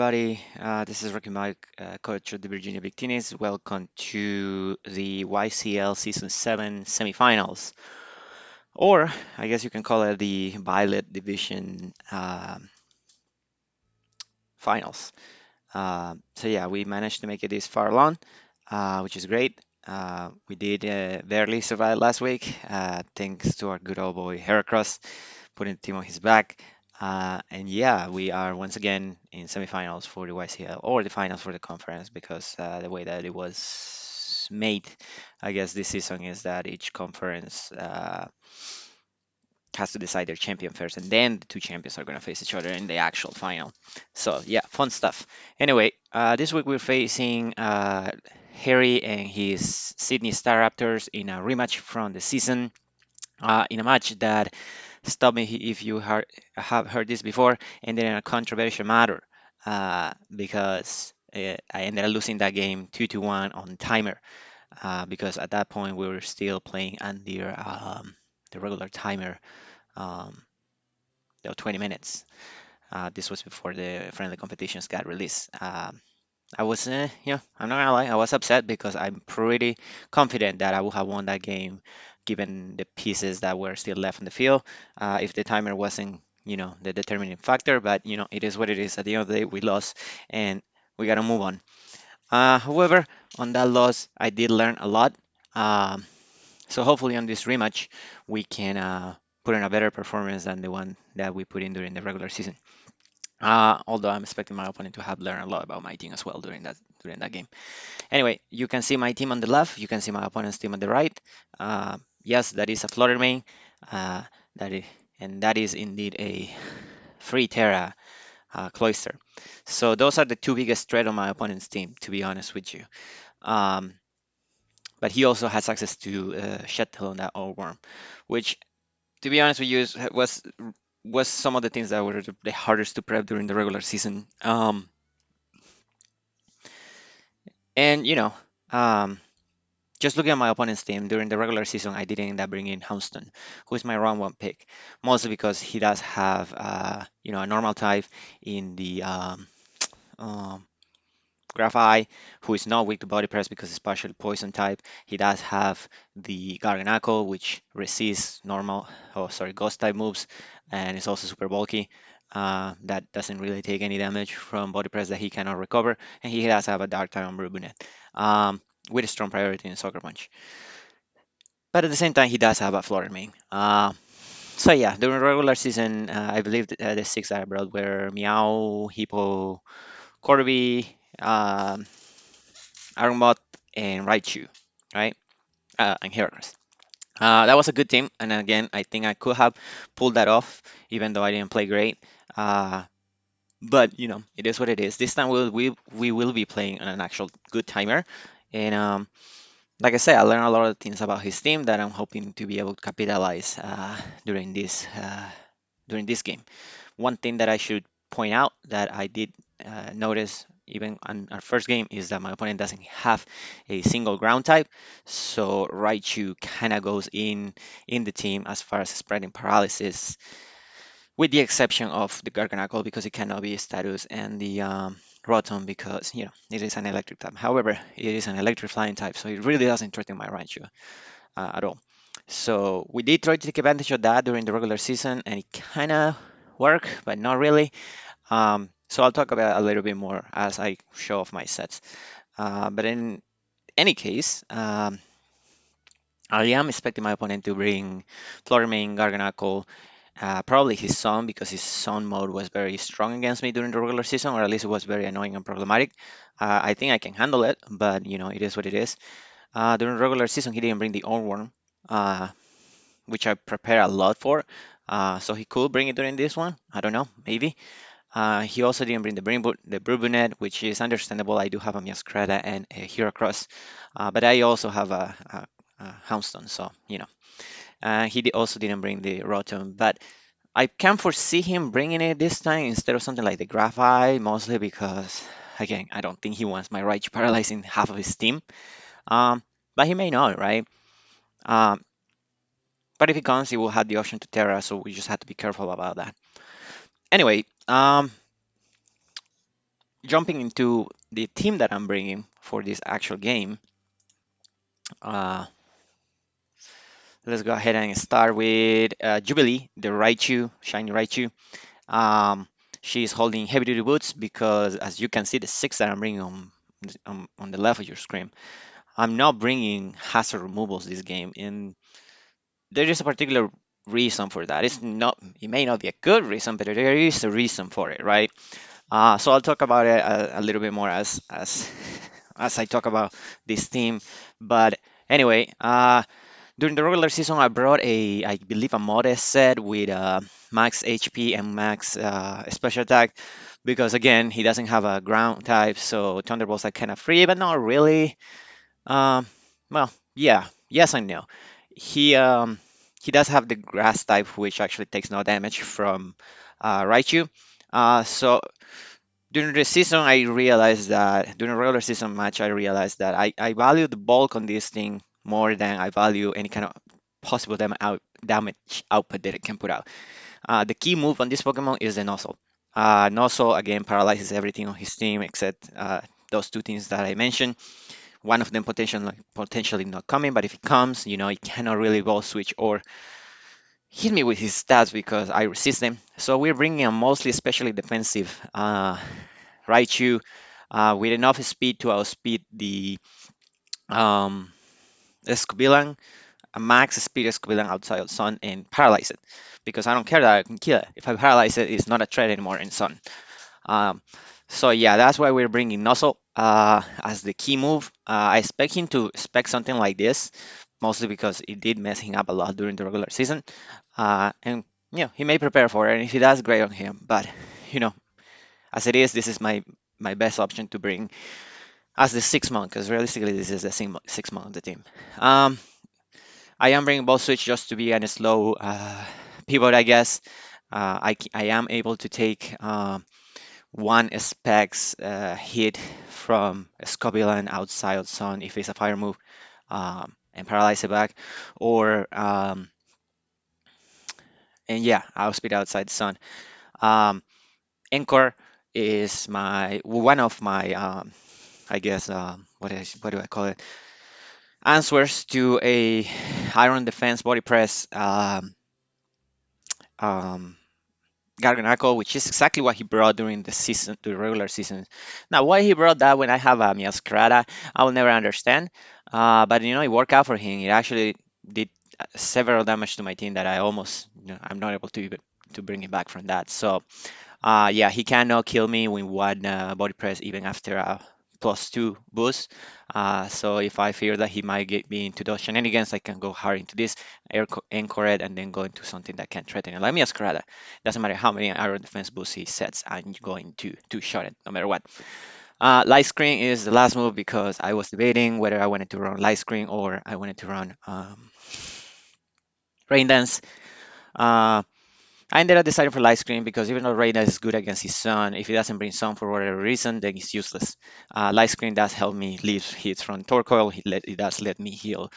everybody. This is Rocky Mike, coach of the Virginia Victinis. Welcome to the YCL Season 7 semifinals, or I guess you can call it the Violet Division finals. So yeah, we managed to make it this far along, which is great. We did barely survive last week, thanks to our good old boy Heracross putting the team on his back. And yeah, we are once again in semifinals for the YCL or the finals for the conference because the way that it was made, I guess this season is that each conference has to decide their champion first, and then the two champions are going to face each other in the actual final. So yeah, fun stuff. Anyway, this week we're facing Harry and his Sydney Staraptors in a rematch from the season. In a match that, stop me if you have heard this before, ended in a controversial matter because I ended up losing that game 2-1 on timer because at that point we were still playing under the regular timer, um, the 20 minutes. This was before the friendly competitions got released. I was, I'm not gonna lie, I was upset because I'm pretty confident that I would have won that game given the pieces that were still left on the field. If the timer wasn't, the determining factor, but it is what it is. At the end of the day, we lost and we gotta move on. However, on that loss, I did learn a lot. Um, so hopefully on this rematch, we can put in a better performance than the one that we put in during the regular season. Although I'm expecting my opponent to have learned a lot about my team as well during that game. Anyway, you can see my team on the left. You can see my opponent's team on the right. Yes, that is a Flutter main. Uh, that is, and that is indeed a free Terra Cloister. So those are the two biggest threat on my opponent's team, to be honest with you. Um, but he also has access to Shuttle on that old worm, which, to be honest with you, was some of the things that were the hardest to prep during the regular season. And um, just looking at my opponent's team during the regular season, I didn't end up bringing Houston, who is my round one pick, mostly because he does have a normal type in the um, Graphite, who is not weak to body press because it's partially poison type. He does have the Garganacle, which resists ghost type moves, and is also super bulky. That doesn't really take any damage from body press that he cannot recover, and he does have a Dark type on Brubunet, with a strong priority in Soccer Punch. But at the same time, he does have a Floor main. So yeah, during regular season, I believe the six that I brought were Meow, Hippo, Corby, Arumbot, and Raichu, right? And Heracross. That was a good team, and again, I think I could have pulled that off, even though I didn't play great. But it is what it is. This time we will be playing an actual good timer, and like I said, I learned a lot of things about his team that I'm hoping to be able to capitalize during this game. One thing that I should point out that I did notice even on our first game is that my opponent doesn't have a single ground type, so Raichu kind of goes in the team as far as spreading paralysis, with the exception of the Garganacle because it cannot be a status, and the Rotom because it is an electric type. However, it is an electric flying type, so it really doesn't threaten my Raichu at all. So we did try to take advantage of that during the regular season, and it kind of worked, but not really. So I'll talk about a little bit more as I show off my sets. But in any case, I am expecting my opponent to bring Flormain, Garganacle, probably his Sun, because his Sun mode was very strong against me during the regular season, or at least it was very annoying and problematic. I think I can handle it, but it is what it is. During regular season, he didn't bring the Ornworm, uh, which I prepare a lot for. So he could bring it during this one. I don't know, maybe. He also didn't bring the Brubunet, which is understandable. I do have a Miascrata and a Heracross, but I also have a Houndstone, so also didn't bring the Rotom, but I can foresee him bringing it this time instead of something like the Graphite, mostly because, again, I don't think he wants my Raichu paralyzing half of his team. Um, but he may not, right? Um, but if he comes, he will have the option to Terra, so we just have to be careful about that. Anyway, jumping into the team that I'm bringing for this actual game, uh, let's go ahead and start with Jubilee, the Raichu, shiny Raichu. Um, she's holding heavy duty boots because, as you can see, the six that I'm bringing on the left of your screen, I'm not bringing hazard removals this game, and there is a particular reason for that. It may not be a good reason, but there is a reason for it, right? So I'll talk about it a little bit more as I talk about this team. But anyway, during the regular season, I brought I believe, a modest set with max HP and max special attack because again, he doesn't have a ground type, so Thunderbolts are kind of free, but not really. Um, well, yeah, yes and no. He um, he does have the grass type, which actually takes no damage from Raichu. So during the season, I realized that during a regular season match, I realized that I value the bulk on this thing more than I value any kind of possible damage output that it can put out. The key move on this Pokemon is the Nozzle. Nozzle again paralyzes everything on his team except those two things that I mentioned. One of them potentially not coming, but if it comes, he cannot really ball switch or hit me with his stats because I resist them. So we're bringing a mostly especially defensive Raichu with enough speed to outspeed the um, Escobilan, a max speed Escobilan outside of Sun, and paralyze it. Because I don't care that I can kill it. If I paralyze it, it's not a threat anymore in Sun. Um, so yeah, that's why we're bringing Nuzzle as the key move. I expect him to spec something like this, mostly because it did mess him up a lot during the regular season. And he may prepare for it, and if he does, great on him. But you know, as it is, this is my best option to bring as the sixth monk, because realistically, this is the sixth monk of the team. Um, I am bringing Ball Switch just to be a slow pivot, I guess. I am able to take one specs hit from Scobulan outside of Sun if it's a fire move and paralyze it back, or and yeah, I'll speed outside Sun. Um, Encore is my one of my I guess what do I call it? Answers to a iron defense body press um, Garganaco, which is exactly what he brought during the regular season. Now, why he brought that when I have a Miascarada, I will never understand. But it worked out for him. It actually did several damage to my team that I almost, I'm not able to even to bring him back from that. So yeah, he cannot kill me with one body press even after a +2 boost. So if I fear that he might get me into those shenanigans, I can go hard into this, anchor it, and then go into something that can threaten it. Like Miascarada. Doesn't matter how many aero defense boosts he sets, I'm going to shot it no matter what. Light Screen is the last move because I was debating whether I wanted to run Light Screen or I wanted to run Rain Dance. Uh, I ended up deciding for Light Screen because even though Reyna is good against his son, if he doesn't bring Sun for whatever reason, then it's useless. Light Screen does help me leave hits from Torkoal. It does let me heal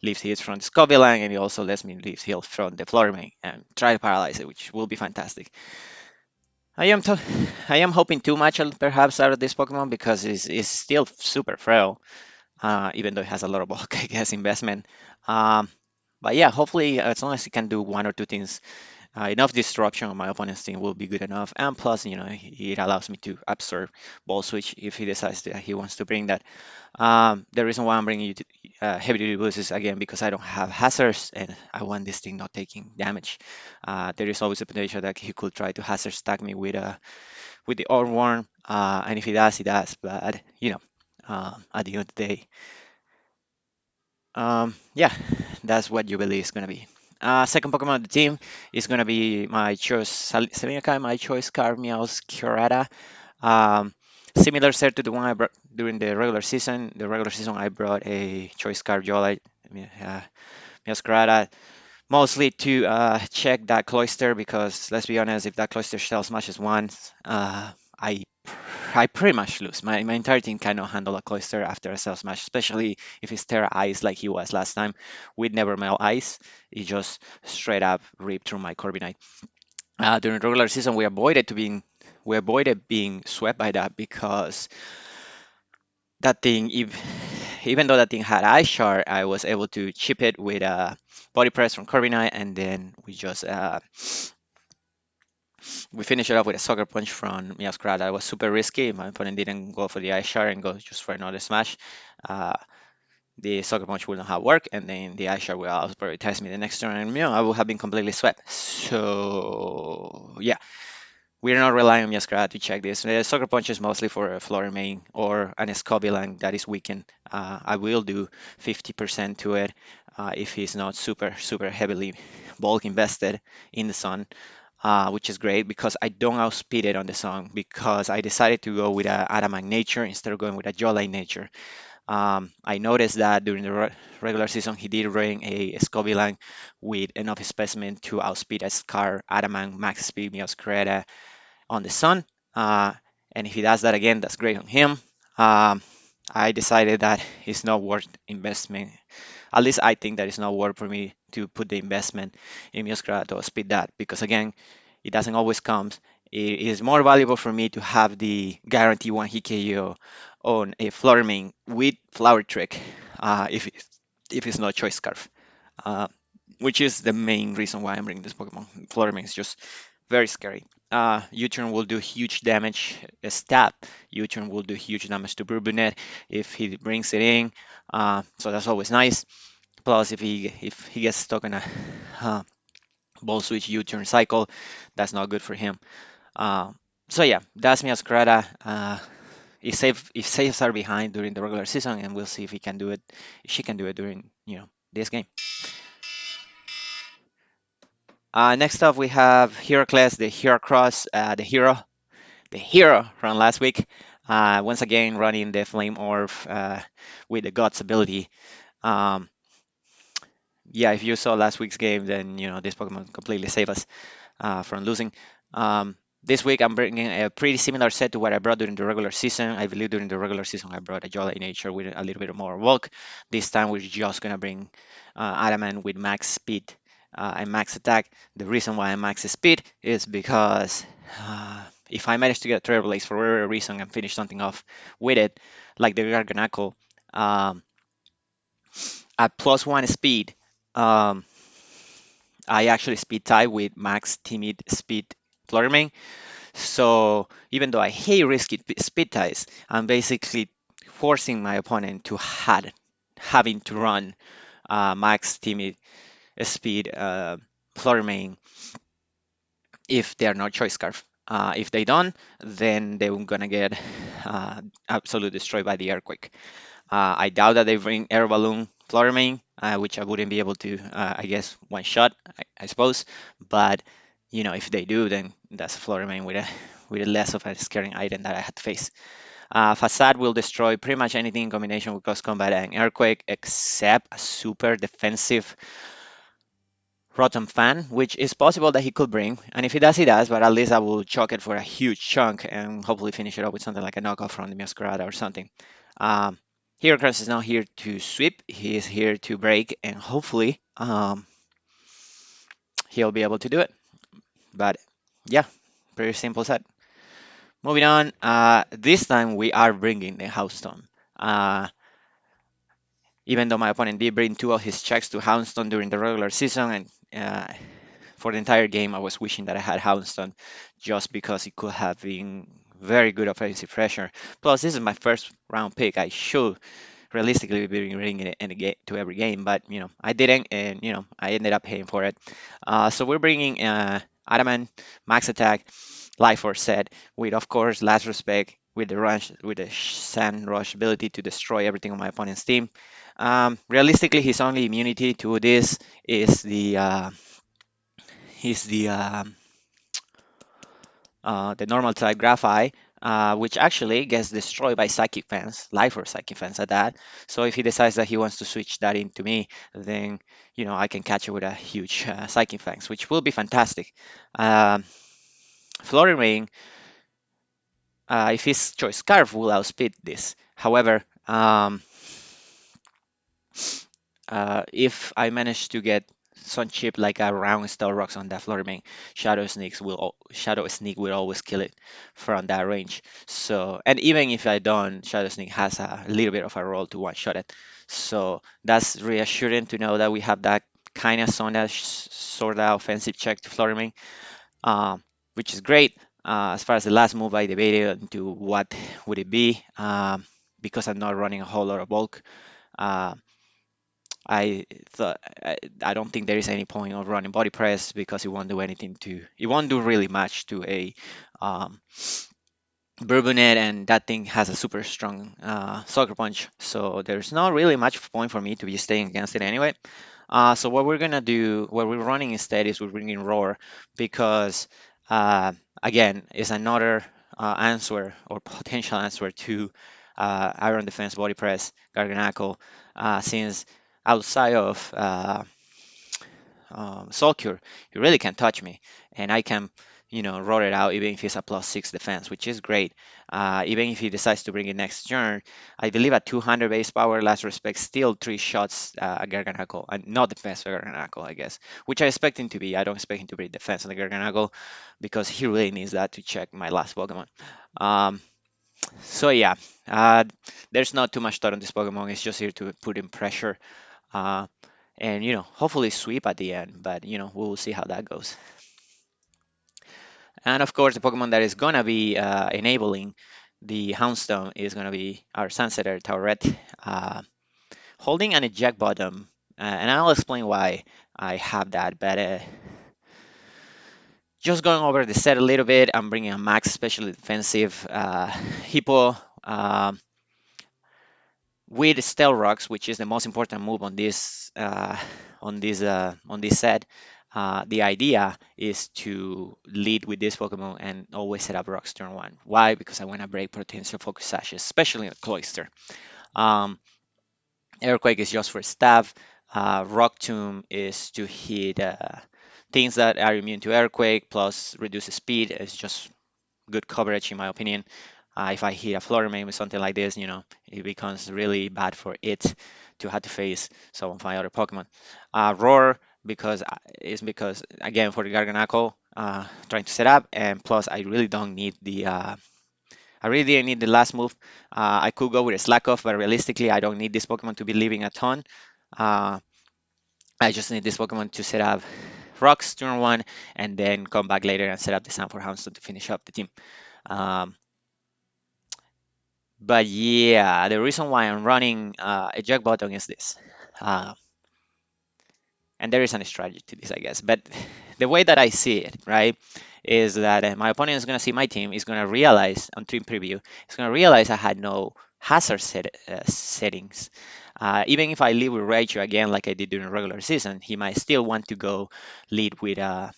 leaves hits from the Scovilang, and it also lets me leave heals from the Florime and try to paralyze it, which will be fantastic. I am t- I am hoping too much perhaps out of this Pokemon because it's still super frail, even though it has a lot of bulk, I guess, investment. Um, but yeah, hopefully, as long as it can do one or two things, enough disruption on my opponent's team will be good enough. And plus, it allows me to absorb ball switch if he decides that he wants to bring that. The reason why I'm bringing you to, heavy duty boost is again because I don't have hazards and I want this thing not taking damage. There is always a potential that he could try to hazard stack me with the orb worm, and if he does, he does. But at the end of the day, yeah, that's what Jubilee is gonna be. Second Pokemon of the team is gonna be my choice Seleniakai, my choice card Meow's Curata. Um, Similar set to the one I brought during the regular season. The regular season I brought a choice card Yola, Meow's Curata, mostly to check that cloister because let's be honest, if that cloister shell smashes once, I I pretty much lose. My entire team cannot handle a cloister after a cell smash, especially if it's Terra Ice like he was last time. We'd never melt ice. It just straight up ripped through my Corviknight. During the regular season, we avoided to being we avoided being swept by that because that thing, even though that thing had eye shard, I was able to chip it with a body press from Corby Knight, and then we finished it off with a sucker punch from Miyaskura that was super risky. My opponent didn't go for the eye shard and go just for another smash. Uh, the sucker punch will not have worked, and then the eye shard will also prioritize me the next turn, and I would have been completely swept. So yeah, we're not relying on Miyaskura to check this. The sucker punch is mostly for a floor main or an Escobilan that is weakened. I will do 50% to it if he's not super heavily bulk invested in the sun, which is great because I don't outspeed it on the song because I decided to go with a Adamant nature instead of going with a Jawline nature. I noticed that during the regular season he did bring a Scoviline with enough specimen to outspeed a Scar, Adamant, Max Speed, Mioscreta on the sun. Uh, and if he does that again, that's great on him. Um, I decided that it's not worth investment. At least I think that it's not worth for me to put the investment in Mioscreta to speed that because again, it doesn't always come. It is more valuable for me to have the guarantee one hit KO on a Florming with Flower Trick if it's not Choice Scarf, uh, which is the main reason why I'm bringing this Pokemon. Florming is just very scary. U-turn will do huge damage. A stab U-turn will do huge damage to Burbunet if he brings it in. So that's always nice. Plus, if he gets stuck in a uh, ball switch U-turn cycle, that's not good for him. Uh, so yeah, that's Miascrata. If saves are behind during the regular season, and we'll see if he can do it. If she can do it during this game. Next up, we have Heracles, the Heracross, the hero from last week. Once again, running the Flame Orb with the Guts ability. Um, yeah, if you saw last week's game, then this Pokemon completely saved us from losing. This week I'm bringing a pretty similar set to what I brought during the regular season. I believe during the regular season I brought a Jolly Nature with a little bit more bulk. This time we're just gonna bring Adamant with max speed and max attack. The reason why I max speed is because if I manage to get a Trailblaze for whatever reason and finish something off with it, like the Garganacle, um, at +1 speed, um, I actually speed tie with max timid speed Fluttermane. So even though I hate risky speed ties, I'm basically forcing my opponent to having to run max timid speed Fluttermane if they are not choice scarf. If they don't, then they're gonna get absolutely destroyed by the earthquake. I doubt that they bring air balloon Fluttermane, which I wouldn't be able to, I guess, one shot, I suppose. But if they do, then that's a Fluttermane with a less of a scaring item that I had to face. Facade will destroy pretty much anything in combination with Ghost Combat and Earthquake, except a super defensive Rotom Fan, which is possible that he could bring. And if he does, he does, but at least I will chalk it for a huge chunk and hopefully finish it up with something like a knockoff from the Masquerada or something. Um, Heracross is not here to sweep, he is here to break, and hopefully he'll be able to do it. But yeah, pretty simple set. Moving on, this time we are bringing the Houndstone. Uh, Even though my opponent did bring two of his checks to Houndstone during the regular season, and for the entire game, I was wishing that I had Houndstone just because it could have been very good offensive pressure. Plus, this is my first round pick. I should realistically be bringing it in the game to every game, but I didn't, and I ended up paying for it. So we're bringing Adamant, Max Attack, Life Force set with, of course, Last Respect with the rush, with the Sand Rush ability to destroy everything on my opponent's team. Realistically, his only immunity to this is the normal type Graphite, which actually gets destroyed by Psychic Fence, Life or Psychic Fence at that. So if he decides that he wants to switch that into me, then I can catch it with a huge Psychic Fence, which will be fantastic. Um, Flurry if his choice Scarf, will outspeed this. However, if I manage to get some chip like a round steel rocks on that floor main, Shadow Sneak will always kill it from that range. So and even if I don't, Shadow Sneak has a little bit of a role to one shot it. So that's reassuring to know that we have that kind of sort of offensive check to floor main, which is great. As far as the last move, I debated into what would it be, because I'm not running a whole lot of bulk. Uh, I thought I don't think there is any point of running body press because it won't do really much to a um, Bourbonette, and that thing has a super strong sucker punch. So there's not really much point for me to be staying against it anyway. So what we're running instead is we're bringing Roar because uh, again, it's another answer or potential answer to Iron Defense Body Press Garganacle, since outside of Solcure, he really can't touch me, and I can, roll it out even if he's a +6 defense, which is great. Even if he decides to bring it next turn, I believe at 200 base power, last respect, still three shots at Garganacle, and not defense for Garganacle, I guess, which I expect him to be. I don't expect him to be defense on the Garganacle because he really needs that to check my last Pokemon. Um, so yeah, uh, there's not too much thought on this Pokemon. It's just here to put in pressure, uh, and hopefully sweep at the end. But we'll see how that goes. And of course, the Pokemon that is gonna be enabling the Houndstone is gonna be our Sunsetter Tauret, holding an eject bottom, and I'll explain why I have that. But just going over the set a little bit, I'm bringing a max specially defensive Hippo. With Stealth Rocks, which is the most important move on this set. The idea is to lead with this Pokemon and always set up Rocks turn one. Why? Because I want to break potential Focus Sashes, especially in a Cloyster. Um, Earthquake is just for stab. Rock Tomb is to hit things that are immune to Earthquake, plus reduce speed. It's just good coverage in my opinion. If I hit a Florame with something like this, it becomes really bad for it to have to face some of my other Pokemon. Roar because again for the Garganacle, trying to set up, and plus I really didn't need the last move. I could go with a Slack Off, but realistically, I don't need this Pokemon to be living a ton. Uh, I just need this Pokemon to set up Rocks turn one, and then come back later and set up the Sand for Houndstone to finish up the team. Um, But yeah, the reason why I'm running eject button is this. Uh, and there is a strategy to this, I guess. But the way that I see it, right, is that my opponent is going to see my team, is going to realize on team preview, is going to realize I had no hazard settings. Even if I lead with Raichu again, like I did during regular season, he might still want to lead with uh,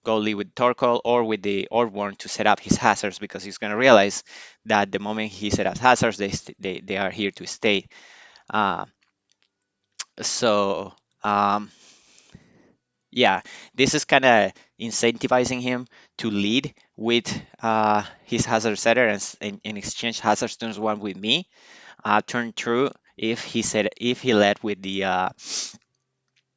go lead with Torkoal or with the Orborn to set up his hazards because he's going to realize that the moment he set up hazards, they are here to stay. Uh, so um, yeah, this is kind of incentivizing him to lead with his hazard setter and exchange hazard turns one with me. Turn true if he led with the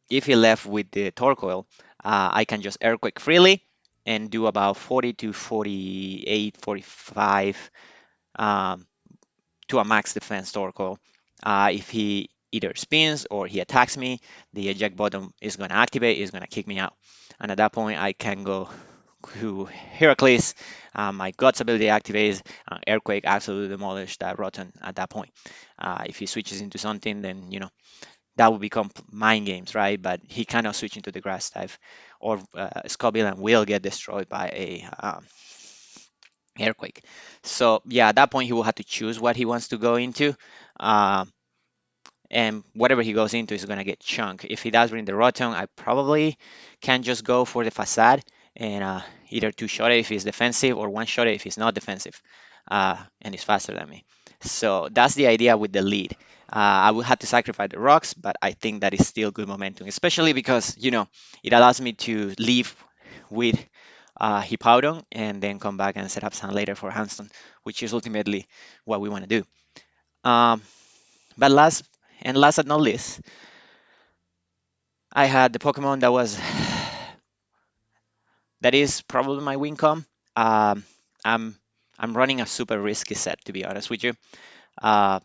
if he left with the Torkoal, I can just Earthquake freely and do about 40 to 48, 45 um, to a max defense Torkoal. If he either spins or he attacks me, the eject button is going to activate, is going to kick me out. And at that point, I can go to Heracles. My Guts ability activates. Earthquake absolutely demolish that Rotten at that point. If he switches into something, then that would become mind games, right? But he cannot switch into the grass type, or Scovillain will get destroyed by a earthquake. So yeah, at that point he will have to choose what he wants to go into, uh, and whatever he goes into is gonna get chunked. If he does bring the Rotom, I probably can just go for the facade and either two shot it if he's defensive or one shot it if he's not defensive, and he's faster than me. So that's the idea with the lead. I will have to sacrifice the rocks, but I think that is still good momentum, especially because it allows me to leave with Hippowdon and then come back and set up Sun later for Hanston, which is ultimately what we want to do. Um, but last but not least, I had the Pokemon that is probably my win com. Um, I'm I'm running a super risky set to be honest with you, uh,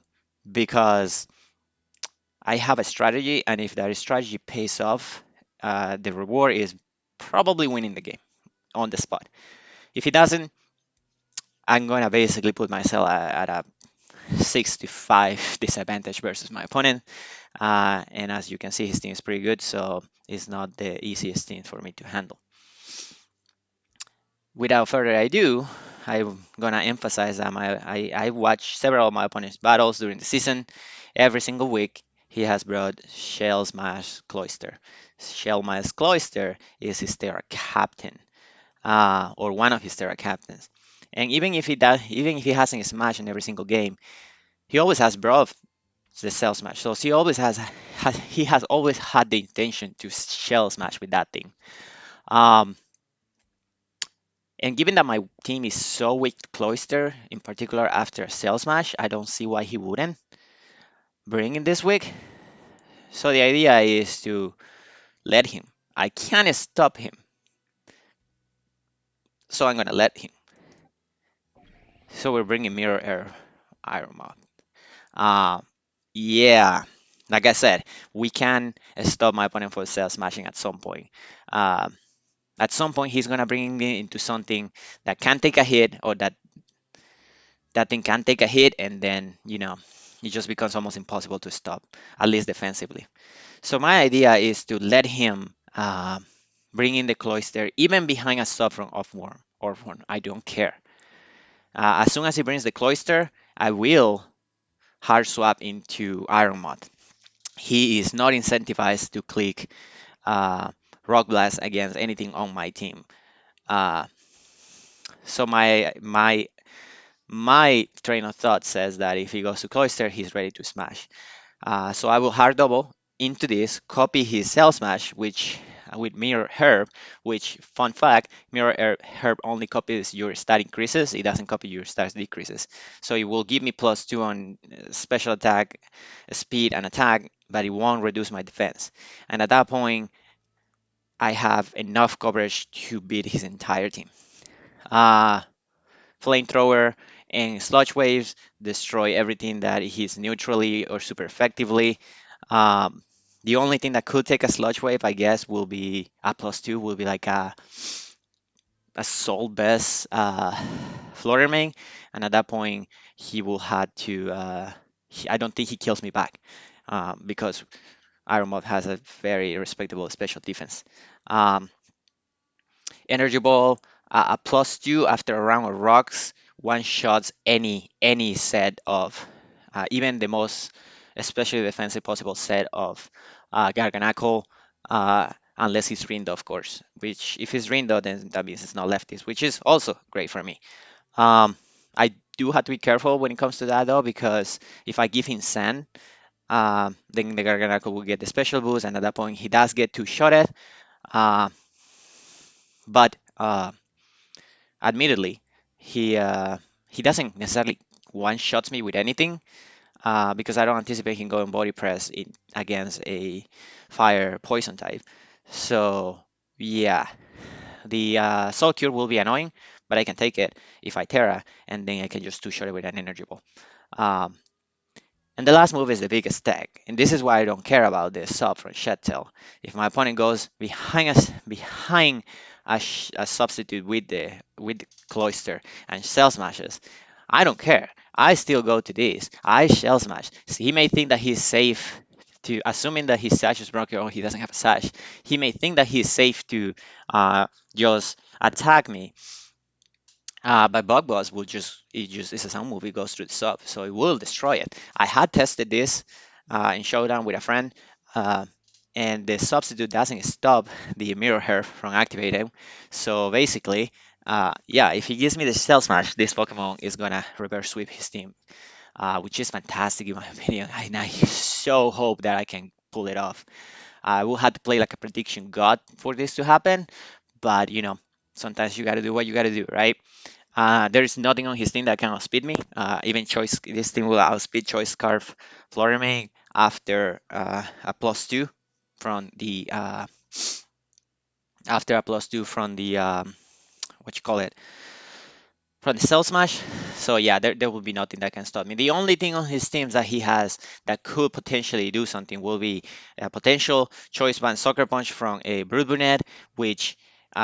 because I have a strategy, and if that strategy pays off, the reward is probably winning the game on the spot. If it doesn't, I'm gonna basically put myself at a 6 to 5 disadvantage versus my opponent. And as you can see, his team is pretty good, so it's not the easiest team for me to handle. Without further ado, I'm gonna emphasize that I watched several of my opponent's battles during the season. Every single week, he has brought Shell Smash Cloyster. Shell Smash Cloyster is his Terra captain, or one of his Terra captains. And even if he hasn't smashed in every single game, he always has brought the Shell Smash. So he has always had the intention to Shell Smash with that thing. Um, And given that my team is so weak to Cloister, in particular after a Cell Smash, I don't see why he wouldn't bring in this week. So the idea is to let him. I can't stop him, so I'm gonna let him. So we're bringing Mirror Air Iron Moth. Uh, yeah, like I said, we can stop my opponent from Cell Smashing at some point. Um, at some point, he's gonna bring me into something that can take a hit, or that thing can take a hit, and then it just becomes almost impossible to stop, at least defensively. So my idea is to let him bring in the cloister even behind a stop from off worm. I don't care. As soon as he brings the cloister, I will hard swap into Iron Moth. He is not incentivized to click uh, Rock Blast against anything on my team. Uh, so my train of thought says that if he goes to cloister, he's ready to smash. So I will hard double into this, copy his cell smash, which with mirror herb, which fun fact, herb only copies your stat increases, it doesn't copy your stat decreases. So it will give me +2 on special attack, speed, and attack, but it won't reduce my defense. And at that point, I have enough coverage to beat his entire team. Uh, Flamethrower and sludge waves destroy everything that he's neutrally or super effectively. Um, the only thing that could take a sludge wave, I guess, will be a +2, will be like a soul best Florerman, and at that point he will have to. I don't think he kills me back, because Iron Moth has a very respectable special defense. Um, Energy Ball, a +2 after a round of rocks, one shots any set of even the most especially defensive possible set of Garganacle, unless he's Rindo, of course. Which if he's Rindo, then that means it's not lefties, which is also great for me. Um, I do have to be careful when it comes to that though, because if I give him Sand, then the Garganacle will get the special boost, and at that point he does get to shot it. Uh, but admittedly, he doesn't necessarily one shots me with anything, because I don't anticipate him going body press against a fire poison type. So yeah, the Soul Cure will be annoying, but I can take it if I Terra, and then I can just two-shot it with an Energy Ball. Um, and the last move is the biggest stack, and this is why I don't care about this sub from Shed If my opponent goes behind a substitute with the cloister and shell smashes, I don't care. I still go to this. I shell smash. So he may think that he's safe to, assuming that his sash is broken or he doesn't have a sash. He may think that he's safe to just attack me, but Bug Boss will it's a sound move, it goes through the sub, so it will destroy it. I had tested this in Showdown with a friend, uh, and the substitute doesn't stop the Mirror Hair from activating. So basically, yeah, if he gives me the Cell Smash, this Pokemon is gonna reverse sweep his team, which is fantastic in my opinion. And I so hope that I can pull it off. I will have to play like a prediction god for this to happen, but sometimes you gotta do what you gotta do, right? There is nothing on his team that can outspeed me. Even choice, this team will outspeed Choice Scarf Florime after a +2 from the after a +2 from the what you call it, from the cell smash. So yeah, there will be nothing that can stop me. The only thing on his teams that he has that could potentially do something will be a potential choice band soccer punch from a Brood Brunette, which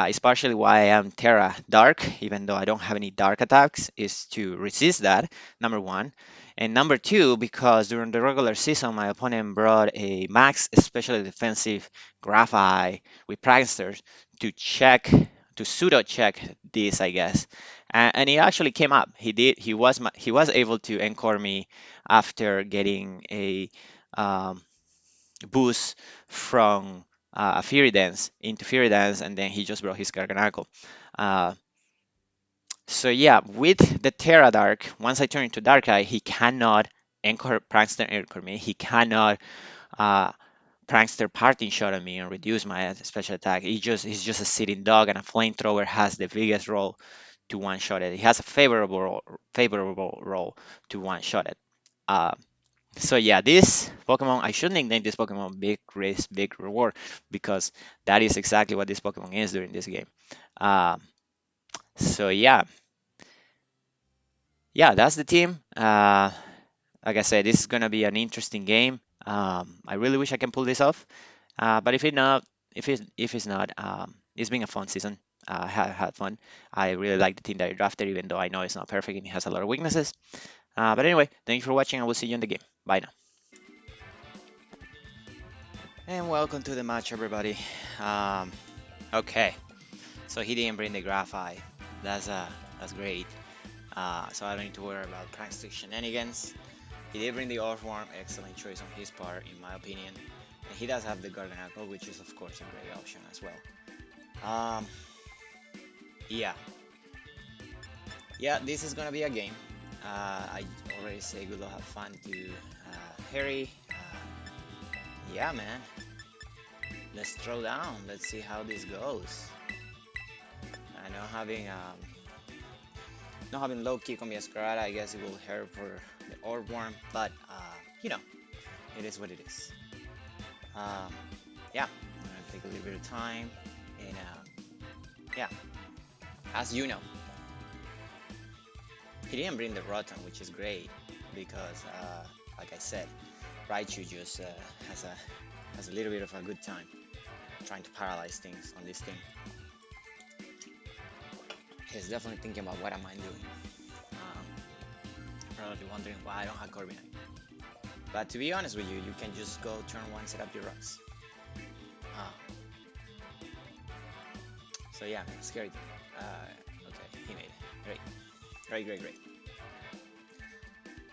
is partially why I am Terra Dark, even though I don't have any dark attacks, is to resist that, number one. And number two, because during the regular season, my opponent brought a max, especially defensive Graphi with Pranksters to check, to pseudo check this, I guess, and he actually came up. He did. He was able to encore me after getting a um, boost from a Fury Dance into Fury Dance, and then he just brought his Garganacle. Uh, so yeah, with the Terra Dark, once I turn into Dark Eye, he cannot anchor Prankster anchor me. He cannot uh, Prankster parting shot at me and reduce my special attack. He's just a sitting dog, and a flamethrower has the biggest role to one shot it. He has a favorable role to one shot it. Uh, so yeah, this Pokemon, I should nickname this Pokemon Big Risk, Big Reward, because that is exactly what this Pokemon is during this game. Um, so yeah, that's the team. Like I said, this is gonna be an interesting game. I really wish I can pull this off. But if it's not, it's been a fun season. Had fun. I really like the team that I drafted, even though I know it's not perfect and it has a lot of weaknesses. But anyway, thank you for watching. I will see you in the game. Bye now. And welcome to the match, everybody. Um, okay, so he didn't bring the Graphite. That's great. So I don't need to worry about prankster shenanigans. He did bring the Earthworm, excellent choice on his part, in my opinion. And he does have the Garganacle, which is of course a great option as well. Um, yeah, yeah, this is gonna be a game. I already say good luck, have fun to Harry. Yeah, man, let's throw down. Let's see how this goes. I know having low kick on Miascarada, I guess it will hurt for the Orborn, but you know, it is what it is. Yeah, I'm gonna take a little bit of time, and yeah, as you know, he didn't bring the Rotom, which is great because, like I said, Raichu just has a little bit of a good time trying to paralyze things on this team. He's definitely thinking about what am I doing. Probably wondering why I don't have Corviknight. But to be honest with you, you can just go turn one, set up your rocks. So yeah, scary thing. Okay, he made it. Great.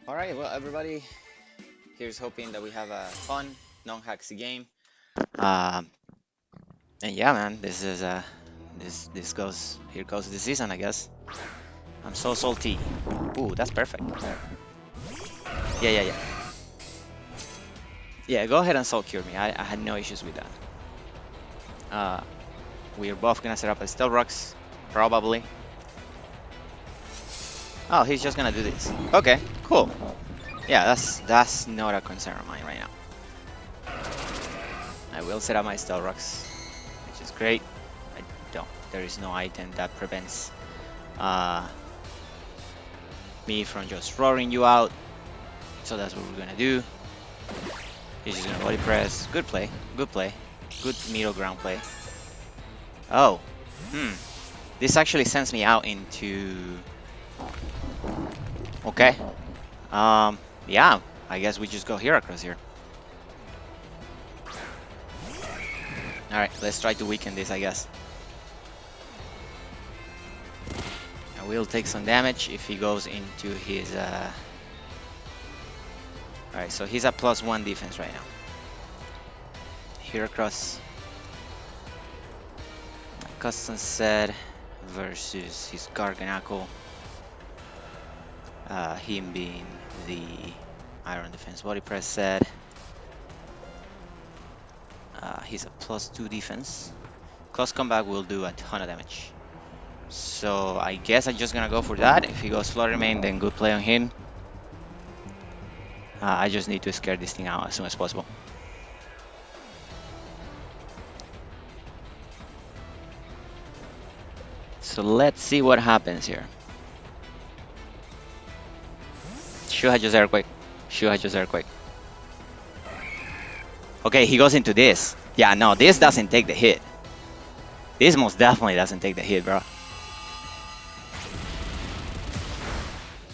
Alright, well everybody, here's hoping that we have a fun, non-hacksy game. And yeah, man, this is here goes the season, I guess. I'm so salty. Ooh, that's perfect. Yeah. Yeah, go ahead and Soul Cure me. I had no issues with that. We are both gonna set up a Stealth Rocks, probably. Oh, he's just gonna do this. Okay, cool. Yeah, that's not a concern of mine right now. I will set up my Stealth Rocks, which is great. There is no item that prevents me from just roaring you out. So that's what we're gonna do. He's just gonna body press. Good play. Good middle ground play. Oh, this actually sends me out into. Okay. Yeah. I guess we just go here across here. All right. Let's try to weaken this, I guess. I will take some damage if he goes into his. All right. So he's at +1 defense right now. Here across. Custom set versus his Garganacle. Him being the Iron Defense Body Press set. He's a +2 defense. Close combat will do a ton of damage. So I guess I'm just gonna go for that. If he goes Flutter Mane, then good play on him. I just need to scare this thing out as soon as possible. So let's see what happens here. Shuha just Earthquake. Shuha just Earthquake. Okay, he goes into this. Yeah, no, this doesn't take the hit. This most definitely doesn't take the hit, bro.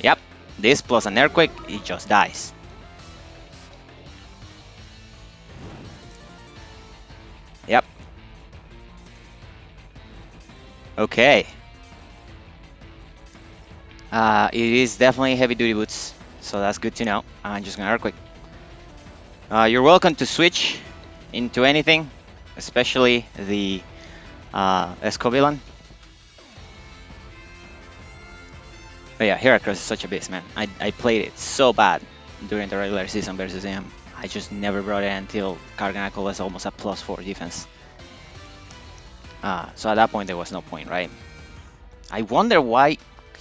Yep, this plus an Earthquake, he just dies. Yep. Okay. It is definitely heavy duty boots, so that's good to know. I'm just gonna Earthquake. You're welcome to switch into anything, especially the Escovillain. But yeah, Heracross is such a beast, man. I played it so bad during the regular season versus him. I just never brought it until Garganacl was almost a +4 defense. So at that point, there was no point, right? I wonder why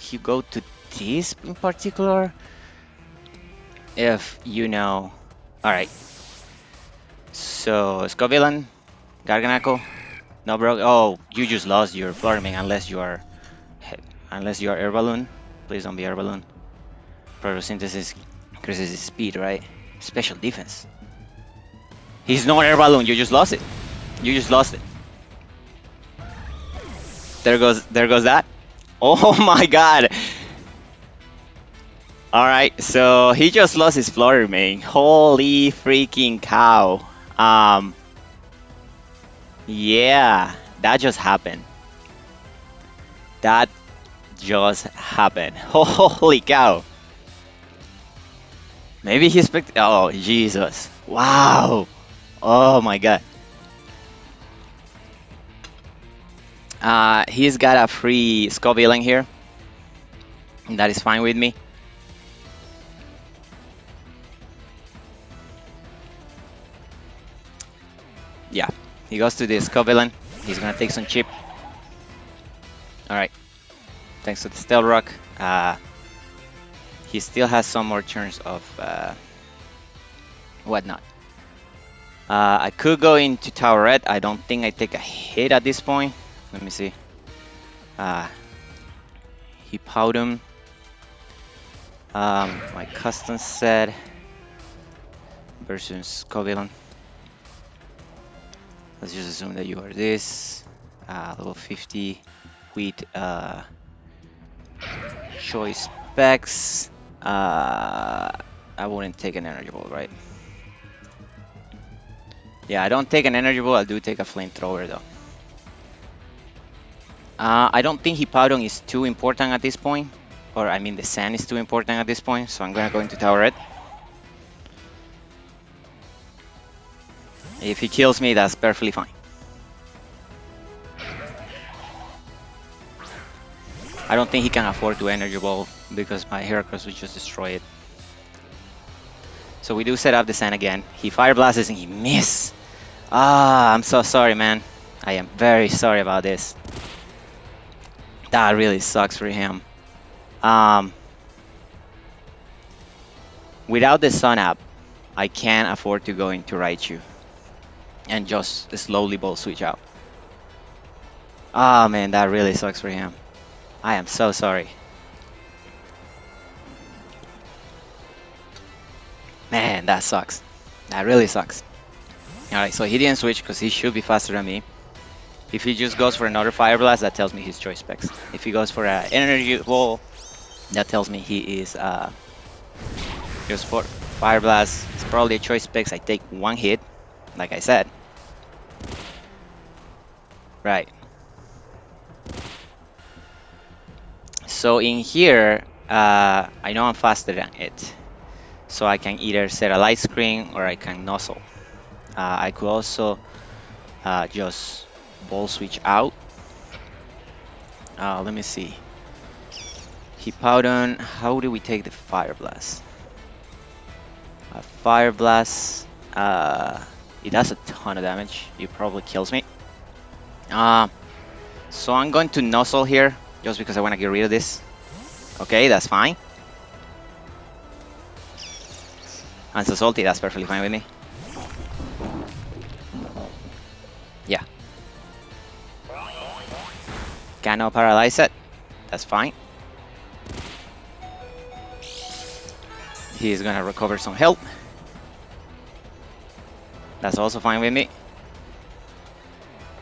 you go to this in particular. If you know... Alright. So, Escovillain, Garganacl, no bro. Oh, you just lost your Florming unless you are Air Balloon. Please don't be Air Balloon. Photosynthesis increases his speed, right? Special defense. He's not Air Balloon, you just lost it. You just lost it. There goes that. Oh my god. Alright, so he just lost his Florming. Holy freaking cow. Yeah, that just happened. That just happened. Holy cow. Maybe he expected... Oh, Jesus. Wow. Oh my god. He's got a free Escovillain here. That is fine with me. Yeah, he goes to the Escovillain. He's gonna take some chip. Alright. Thanks to the Stealth Rock. He still has some more turns of whatnot. I could go into Tower Red. I don't think I take a hit at this point. Let me see. He powed him. My custom set versus Escovillain. Let's just assume that you are this level 50 with choice specs. I wouldn't take an energy ball, right? Yeah, I don't take an energy ball. I do take a flamethrower though. I don't think Hippowdon is too important at this point, or I mean the sand is too important at this point. So I'm gonna go into Tower Red. If he kills me, that's perfectly fine. I don't think he can afford to Energy Ball because my Heracross would just destroy it. So we do set up the Sand again. He Fire Blasts and he miss. I'm so sorry, man. I am very sorry about this. That really sucks for him. Without the Sun App, I can't afford to go into Raichu and just slowly ball switch out. Man, that really sucks for him. I am so sorry. Man, that sucks. That really sucks. Alright, so he didn't switch because he should be faster than me. If he just goes for another Fire Blast, that tells me his choice specs. If he goes for an Energy Ball, that tells me he is just for Fire Blast. It's probably a choice specs. I take one hit, like I said. Right. So in here, I know I'm faster than it. So I can either set a light screen or I can nozzle. I could also just ball switch out. Let me see. Hippowdon, how do we take the Fire Blast? Fire Blast, it does a ton of damage. It probably kills me. So I'm going to nozzle here just because I want to get rid of this. Okay, that's fine. And so salty, that's perfectly fine with me. Yeah. Cannot paralyze it. That's fine. He's gonna recover some health. That's also fine with me.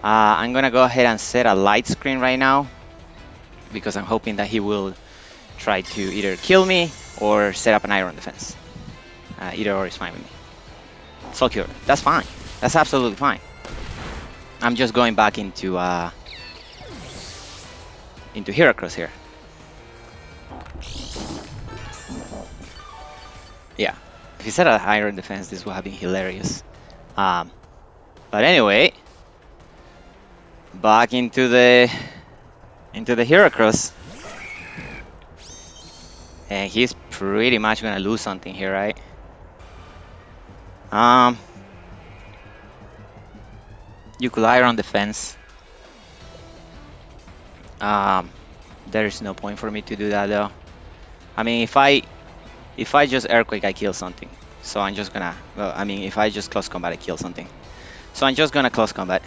I'm gonna go ahead and set a light screen right now because I'm hoping that he will try to either kill me or set up an iron defense. Either or is fine with me. Soul Cure. That's fine. That's absolutely fine. I'm just going back into Heracross here. Yeah. If he set an iron defense, this would have been hilarious. But anyway, back into the Heracross. And he's pretty much gonna lose something here, right? You could iron defense. There is no point for me to do that though. I mean, if I just earthquake, I kill something. So I'm just gonna. Well, I mean, if I just close combat, I kill something. So I'm just gonna close combat.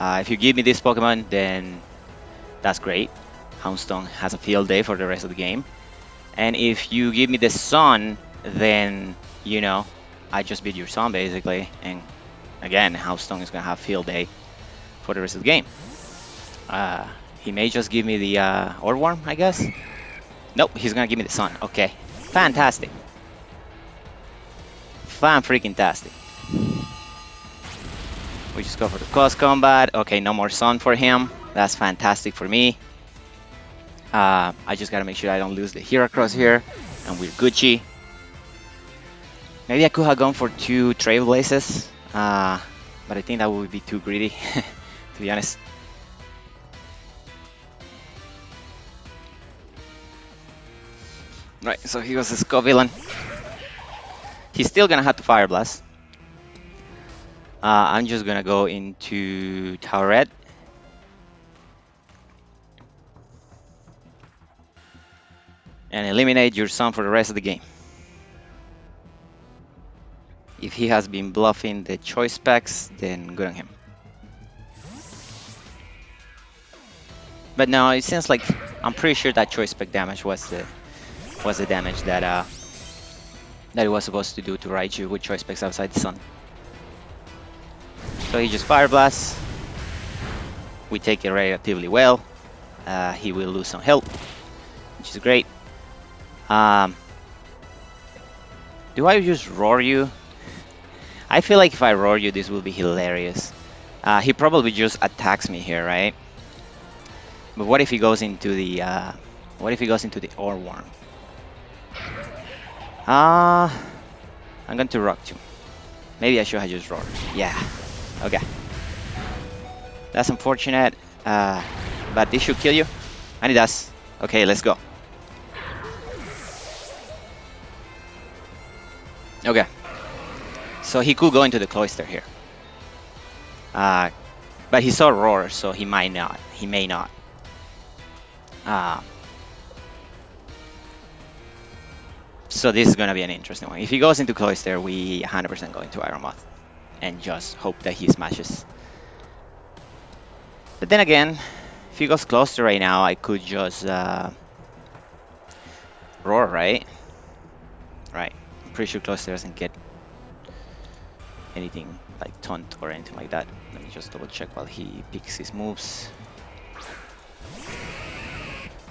If you give me this Pokemon, then that's great. Houndstone has a field day for the rest of the game. And if you give me the Sun, then, you know, I just beat your Sun basically. And again, Houndstone is gonna have field day for the rest of the game. He may just give me the Orworm, I guess. Nope, he's gonna give me the Sun. Okay, fantastic. Fan-freaking-tastic. We just go for the close combat. Okay, no more Sun for him. That's fantastic for me. I just gotta make sure I don't lose the Heracross here, and we're Gucci. Maybe I could have gone for 2 Trailblazes, but I think that would be too greedy, to be honest. Right, so he was a Scovillain. He's still gonna have to Fire Blast. I'm just gonna go into Tower Red. And eliminate your Sun for the rest of the game. If he has been bluffing the choice specs, then good on him. But no, it seems like I'm pretty sure that choice spec damage was the damage that it was supposed to do to Raichu with choice specs outside the Sun. So he just Fire Blasts. We take it relatively well. He will lose some health, which is great. Do I just roar you? I feel like if I roar you, this will be hilarious. He probably just attacks me here, right? But what if he goes into the Orworm? I'm going to rock you. Maybe I should have just roared. Yeah. Okay. That's unfortunate. But this should kill you, and it does. Okay, let's go. Okay, so he could go into the Cloyster here. But he saw Roar, so he might not. He may not. So this is going to be an interesting one. If he goes into Cloyster, we 100% go into Iron Moth. And just hope that he smashes. But then again, if he goes Cloyster right now, I could just Roar, right? Right. I'm pretty sure Cloyster doesn't get anything like Taunt or anything like that. Let me just double check while he picks his moves.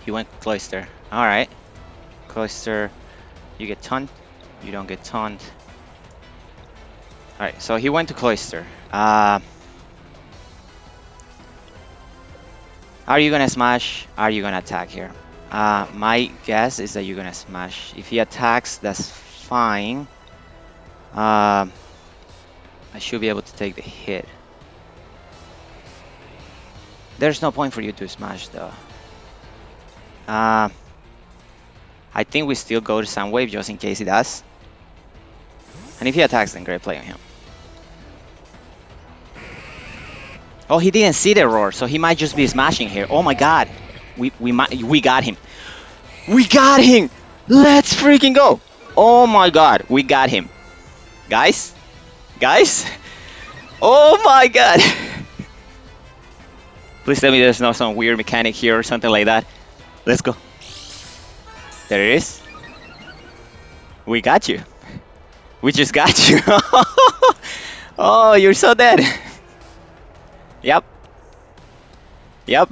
He went Cloyster. Alright. Cloyster, you get Taunt. You don't get Taunt. Alright, so he went to Cloyster. Are you gonna smash? Are you gonna attack here? My guess is that you're gonna smash. If he attacks, that's fine. I should be able to take the hit. There's no point for you to smash though. I think we still go to Soundwave just in case he does. And if he attacks, then great play on him. Oh, he didn't see the Roar, so he might just be smashing here. Oh my god. We got him. We got him! Let's freaking go! Oh my god, we got him. Guys? Guys? Oh my god! Please tell me there's not some weird mechanic here or something like that. Let's go. There it is. We got you. We just got you. Oh, you're so dead. Yep. Yep.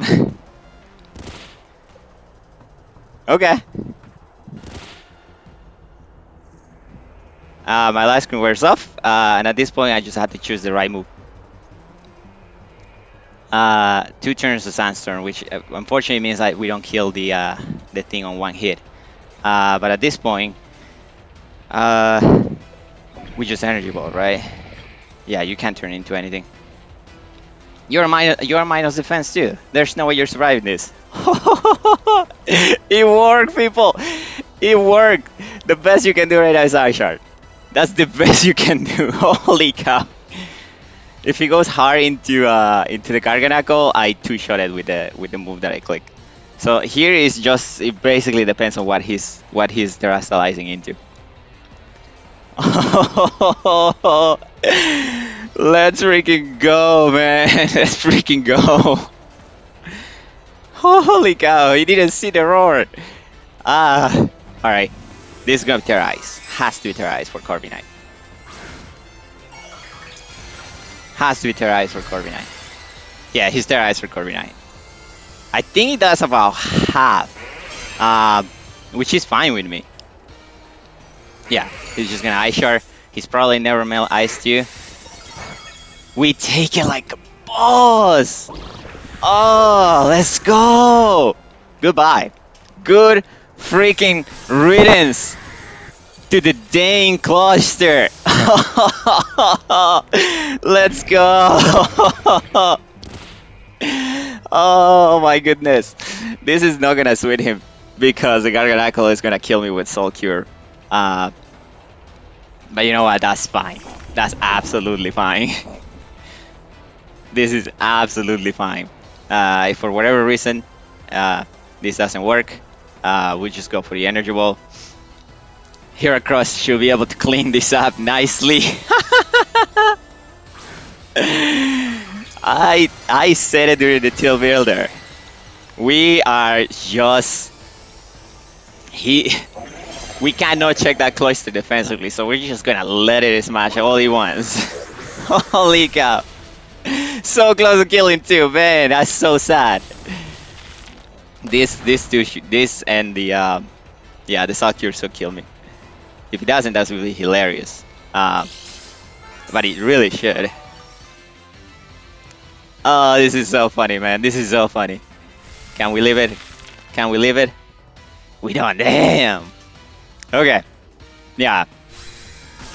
Okay. My last screen wears off, and at this point I just had to choose the right move. 2 turns of Sandstorm, which unfortunately means that we don't kill the thing on 1 hit. But at this point, we just Energy Ball, right? Yeah, you can't turn into anything. You're minus defense too. There's no way you're surviving this. It worked, people. It worked. The best you can do right now is Ice Shard. That's the best you can do. Holy cow! If he goes hard into the Garganacle, I 2-shot it with the move that I click. So here is just, it basically depends on what he's terastallizing into. Let's freaking go, man! Let's freaking go! Holy cow! He didn't see the roar. All right. This is gonna be Terrorize. Has to be Terrorize for Corviknight. Has to be Terrorize for Corviknight. Yeah, he's Terrorize for Corviknight. I think he does about half, which is fine with me. Yeah, he's just gonna Ice Shard. He's probably never Melt Ice you. We take it like a boss. Oh, let's go. Goodbye. Good freaking riddance to the dang cluster. Let's go. Oh my goodness. This is not gonna sweet him because the Garganacle is gonna kill me with Soul Cure. But you know what? That's fine. That's absolutely fine. This is absolutely fine. If for whatever reason this doesn't work, we just go for the Energy Ball. Heracross should be able to clean this up nicely. I said it during the Teal Builder. We are just we cannot check that cloister defensively, so we're just gonna let it smash all he wants. Holy cow! So close to killing too, man. That's so sad. This and the yeah, the Soul Cure should kill me. If he doesn't, that's really hilarious. But it really should. Oh, this is so funny, man. This is so funny. Can we leave it? Can we leave it? We don't. Damn. Okay. Yeah.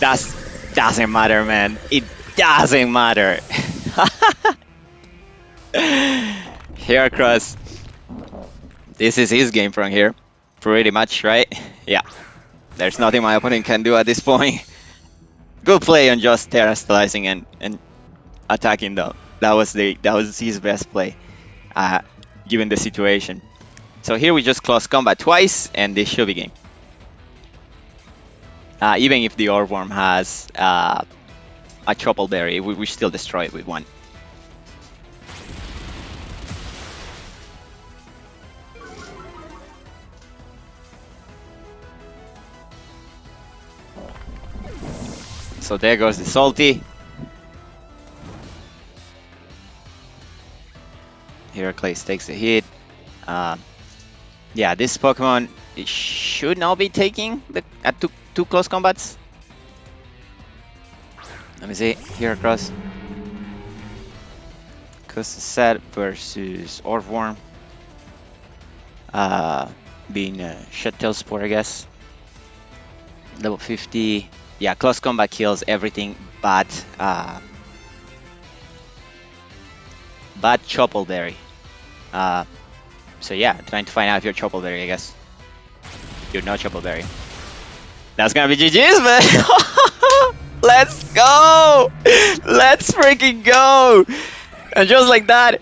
Doesn't matter, man. It doesn't matter. Heracross. This is his game from here. Pretty much, right? Yeah. There's nothing my opponent can do at this point. Good play on just terastallizing and attacking though. That was his best play, given the situation. So here we just close combat twice, and this should be game. Even if the Orworm has a Chople Berry, we still destroy it with 1. So there goes the Salty. Heracles takes the hit. Yeah, this Pokemon, it should not be taking the two close combats. Let me see. Heracross. Set versus Orworm. Being a Shut-Tail Spore, I guess. Level 50. Yeah, close combat kills everything but Chople Berry. So yeah, trying to find out if you're Chople Berry, I guess. You're not Chople Berry. That's gonna be GG's, man! Let's go! Let's freaking go! And just like that,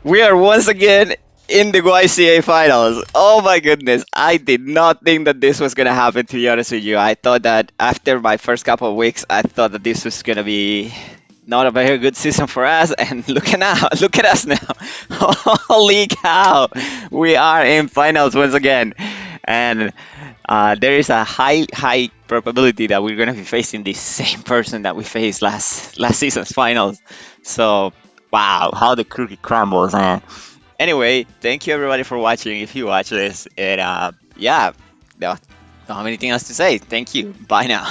we are once again in the YCA finals. Oh my goodness, I did not think that this was gonna happen, to be honest with you. I thought that after my first couple of weeks, I thought that this was gonna be not a very good season for us. And look at now, look at us now. Holy cow, we are in finals once again, and there is a high probability that we're gonna be facing the same person that we faced last season's finals. So wow, how the cookie crumbles, man. Anyway, thank you everybody for watching. If you watch this, and yeah, don't have anything else to say. Thank you. Bye now.